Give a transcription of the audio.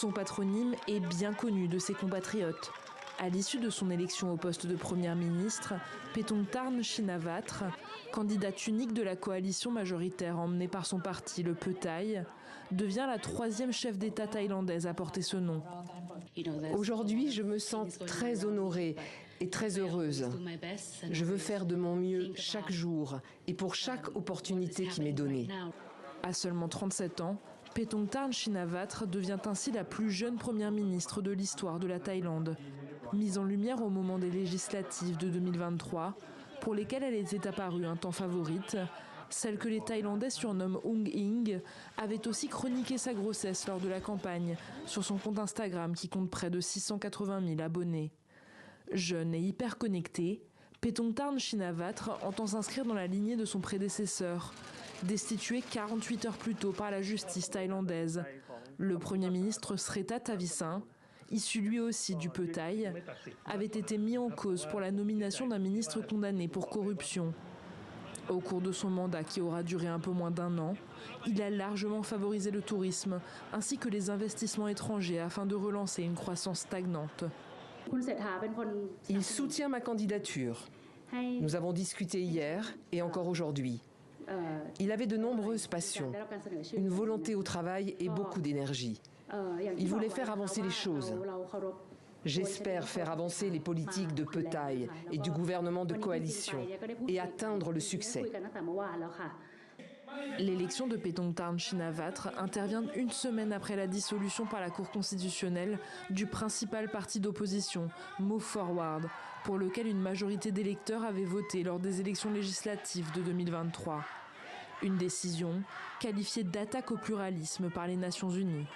Son patronyme est bien connu de ses compatriotes. À l'issue de son élection au poste de Premier ministre, Paetongtarn Shinawatra, candidate unique de la coalition majoritaire emmenée par son parti, le Pheu Thai, devient la 3e chef d'État thaïlandaise à porter ce nom. Aujourd'hui, je me sens très honorée et très heureuse. Je veux faire de mon mieux chaque jour et pour chaque opportunité qui m'est donnée. À seulement 37 ans, Paetongtarn Shinawatra devient ainsi la plus jeune première ministre de l'histoire de la Thaïlande. Mise en lumière au moment des législatives de 2023, pour lesquelles elle était apparue un temps favorite, celle que les Thaïlandais surnomment Ung Ing avait aussi chroniqué sa grossesse lors de la campagne sur son compte Instagram qui compte près de 680 000 abonnés. Jeune et hyper connectée, Paetongtarn Shinawatra entend s'inscrire dans la lignée de son prédécesseur, destitué 48 heures plus tôt par la justice thaïlandaise. Le Premier ministre Srettha Thavisin, issu lui aussi du Pheu Thai, avait été mis en cause pour la nomination d'un ministre condamné pour corruption. Au cours de son mandat, qui aura duré un peu moins d'1 an, il a largement favorisé le tourisme ainsi que les investissements étrangers afin de relancer une croissance stagnante. Il soutient ma candidature. Nous avons discuté hier et encore aujourd'hui. Il avait de nombreuses passions, une volonté au travail et beaucoup d'énergie. Il voulait faire avancer les choses. J'espère faire avancer les politiques de Pheu Thai et du gouvernement de coalition et atteindre le succès. L'élection de Paetongtarn Shinawatra intervient une semaine après la dissolution par la Cour constitutionnelle du principal parti d'opposition, Move Forward, pour lequel une majorité d'électeurs avait voté lors des élections législatives de 2023. Une décision qualifiée d'attaque au pluralisme par les Nations Unies.